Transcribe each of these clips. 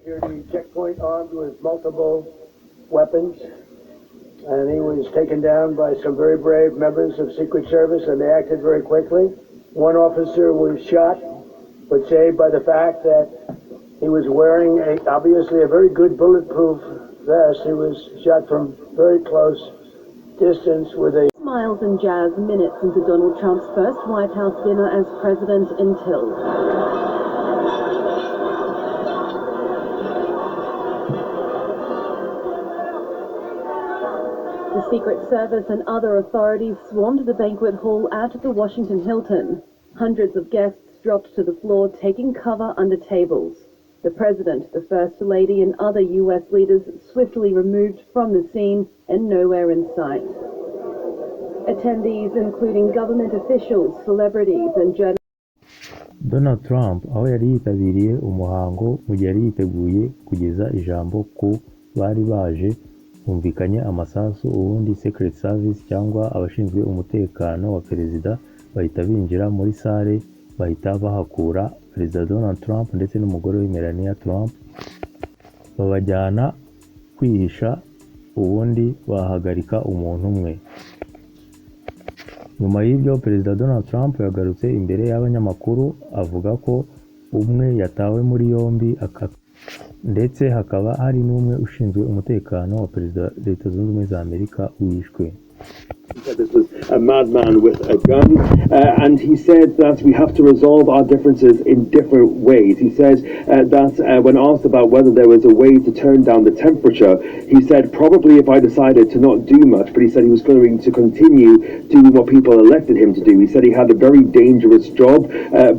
security checkpoint armed with multiple weapons, and he was taken down by some very brave members of Secret Service, and they acted very quickly. One officer was shot, but saved by the fact that he was wearing obviously a very good bulletproof vest. He was shot from very close distance with a... Smiles and jazz minutes into Donald Trump's first White House dinner as president until... The Secret Service and other authorities swarmed the banquet hall at the Washington Hilton. Hundreds of guests dropped to the floor, taking cover under tables. The President, the First Lady, and other U.S. leaders swiftly removed from the scene and nowhere in sight. Attendees, including government officials, celebrities, and journalists. Donald Trump aho yari yitabiriye umuhango mu gihe yari yiteguye kugeza ijambo ku bari baje humvikanye amasasu, ubundi Secret Service cyangwa abashinzwe umutekano wa perezida bahita binjira muri sale, bahita bahakura Perezida Donald Trump ndetse n'umugore we Melania Trump, babajyana kwihisha, ubundi bahagarika umuntu umwe. Nyuma y'ibyo Perezida Donald Trump yagarutse imbere y'abanyamakuru avuga ko umwe yatawe muri yombi ndetse hakaba hari n'umwe ushinzwe umutekano wa Perezida wa Leta Zunze Ubumwe za Amerika wishwe. He said this was a madman with a gun, and he said that we have to resolve our differences in different ways. He says that when asked about whether there was a way to turn down the temperature, he said probably if I decided to not do much, but he said he was going to continue doing what people elected him to do. He said he had a very dangerous job,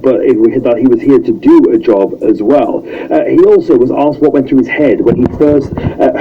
but that he was here to do a job as well. He also was asked what went through his head when he first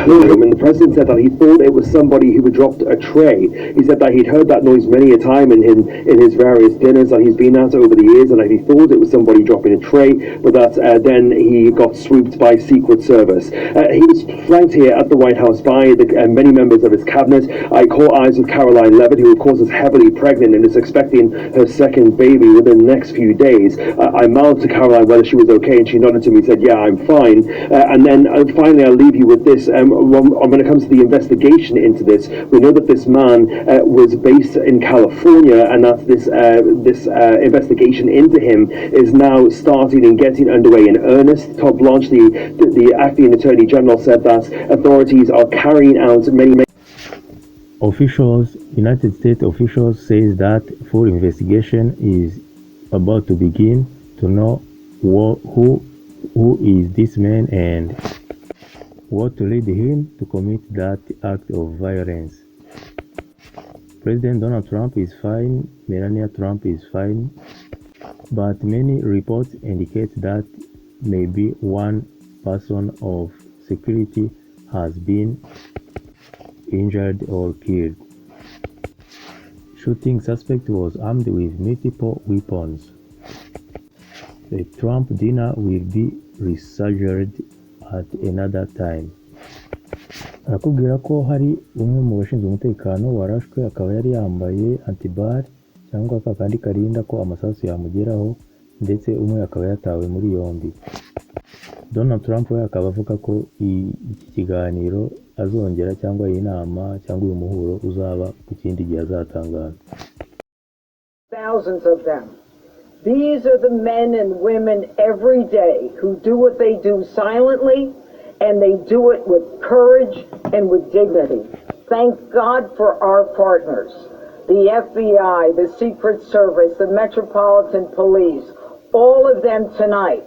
heard him, and the president said that he thought it was somebody who had dropped a tray. He said that he'd heard that noise many a time in his various dinners that he's been at over the years, and that he thought it was somebody dropping a tray, but that then he got swooped by Secret Service. He was flanked here at the White House by many members of his cabinet. I caught eyes with Caroline Leavitt, who of course is heavily pregnant and is expecting her second baby within the next few days. I mouthed to Caroline whether she was okay, and she nodded to me and said, yeah, I'm fine. And then finally I'll leave you with this. When it comes to the investigation into this, we know that this man was based in California, and that this investigation into him is now starting and getting underway in earnest. Todd Blanche, the acting Attorney General, said that authorities are carrying out many United States officials says that full investigation is about to begin to know who is this man and what led him to commit that act of violence. President Donald Trump is fine, Melania Trump is fine, but many reports indicate that maybe one person of security has been injured or killed. Shooting suspect was armed with multiple weapons. The Trump dinner will be rescheduled at another time. Arakubwira ko hari umwe mu bashinzwe umutekano warashwe, akaba yari yambaye antibar cyangwa kakandi karinda ko amasasu yamugeraho, ndetse umwe akaba yatawe muri yombi. Donald Trump we akaba avuga ko iki kiganiro azongera cyangwa iyi nama cyangwa uyu muhuro uzaba ku kindi gihe azatangaza. Thousands of them. These are the men and women every day who do what they do silently, and they do it with courage and with dignity. Thank God for our partners, the FBI, the Secret Service, the Metropolitan Police. All of them tonight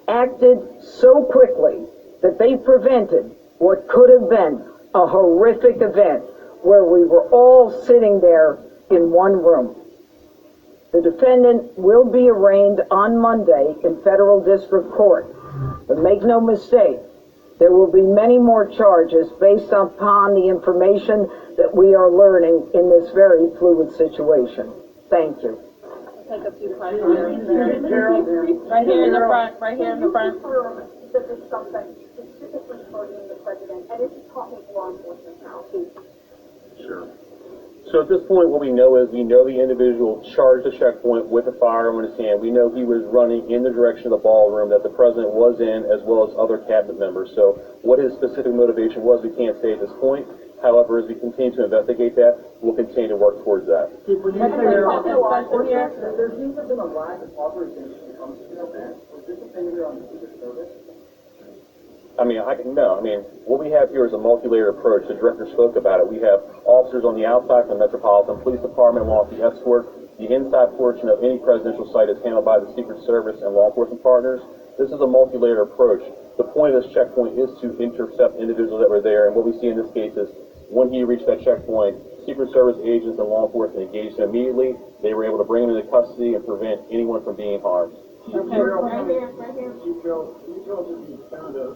acted so quickly that they prevented what could have been a horrific event where we were all sitting there in one room. The defendant will be arraigned on Monday in federal district court. But make no mistake, there will be many more charges based upon the information that we are learning in this very fluid situation. Thank you. Take a few right here. Right here in the front. Right here in the front. That this suspect specifically targeting the president, and is he talking to law enforcement now? Sure. So at this point, what we know is we know the individual charged the checkpoint with a firearm in his hand. We know he was running in the direction of the ballroom that the president was in, as well as other cabinet members. So what his specific motivation was, we can't say at this point. However, as we continue to investigate that, we'll continue to work towards that. There seems to have been a lack of authorization when it comes to the event. Was this a failure on the Secret Service? What we have here is a multi-layered approach. The director spoke about it. We have officers on the outside from the Metropolitan Police Department, along with the escort. The inside portion of any presidential site is handled by the Secret Service and law enforcement partners. This is a multi-layered approach. The point of this checkpoint is to intercept individuals that were there, and what we see in this case is when he reached that checkpoint, Secret Service agents and law enforcement engaged him immediately. They were able to bring him into custody and prevent anyone from being harmed. Okay, right here. Details that you found a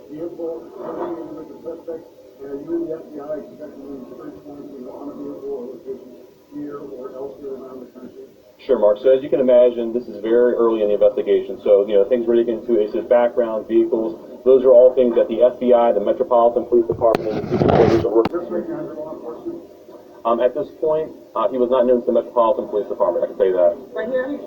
vehicle coming in with the suspect, and you and the FBI expecting them to search points on a vehicle or location here or elsewhere around the country? Sure, Mark. So as you can imagine, this is very early in the investigation. So, things we're digging into is his background, vehicles. Those are all things that the FBI, the Metropolitan Police Department, and the Secret Service are working on. At this point, he was not known to the Metropolitan Police Department. I can tell you that. Right here.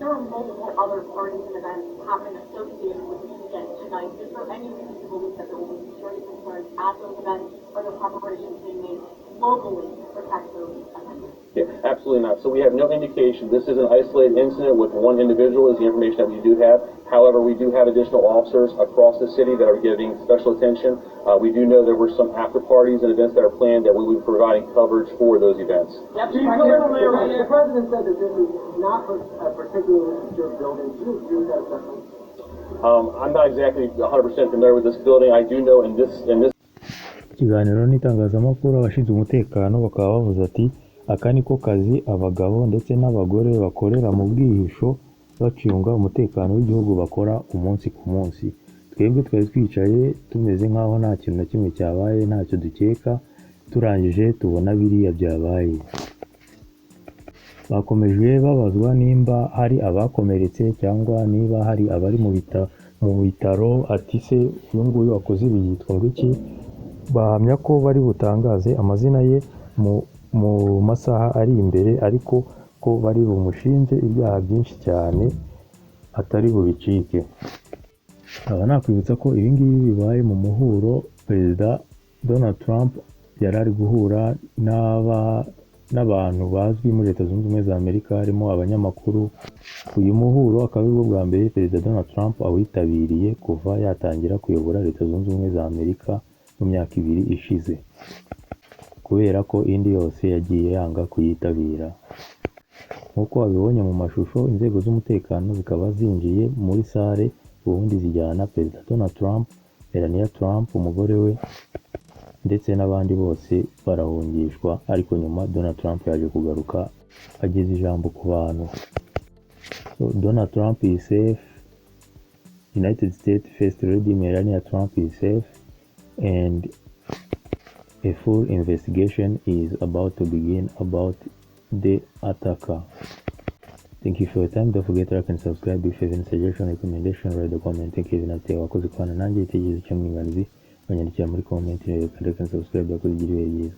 There are multiple other parties and events happening associated with the event tonight. Is there any reason to believe that there will be security concerns at those events, or the preparations being made locally to protect those events? Yeah, absolutely not. So we have no indication. This is an isolated incident with one individual is the information that we do have. However, we do have additional officers across the city that are giving special attention. We do know there were some after parties and events that are planned that we will be providing coverage for those events. Yep, right here. The president said that this is not a particularly secure building. Do you agree with that assessment? I'm not exactly 100% familiar with this building. I do know in this ikiganiro n'itangazamakuru abashinzwe umutekano bakaba bavuze ati aka niko kazi abagabo ndetse n'abagore bakorera mu bwihisho bacunga umutekano w'igihugu bakora umunsi ku munsi. Twebwe twari twicaye tumeze nk'aho nta kintu na kimwe cyabaye, ntacyo dukeka, turangije tubona biriya byabaye. Bakomeje babazwa nimba hari abakomeretse cyangwa niba hari abari mu bitaro, ati se uyu nguyu wakoze ibi yitwa ngo iki. Bahamya ko bari butangaze amazina ye mu masaha ari imbere, ariko ko bari bumushinje ibyaha byinshi cyane atari bubicike. Aba nakwibutsa ko ibi ngibi bibaye mu muhuro Perezida Donald Trump yari ari guhura n'abantu bazwi muri Leta Zunze Ubumwe za Amerika, harimo abanyamakuru. Uyu muhuro akaba ari bwo bwa mbere Perezida Donald Trump awitabiriye kuva yatangira kuyobora Leta Zunze Ubumwe za Amerika mu myaka 2 ishize, kubera ko indi yose yagiye yanga kuyitabira. Nk'uko wabibonye mu mashusho, inzego z'umutekano zikaba zinjiye muri sale, ubundi zijyana Perezida Donald Trump, Melania Trump umugore we, ndetse n'abandi bose barahungishwa, ariko nyuma Donald Trump yaje kugaruka ageza ijambo ku bantu. So Donald Trump is safe, United States First Lady Melania Trump is safe, and a full investigation is about to begin about the attacker. Thank you for your time. Don't forget to like and subscribe. If you have any suggestion, recommendation, write the comment. Thank you. Vinate wakoze kwana nanjye itegereje cy'umwunganizi banyandikira muri comment, like and subscribe yakoze igiriwe byiza.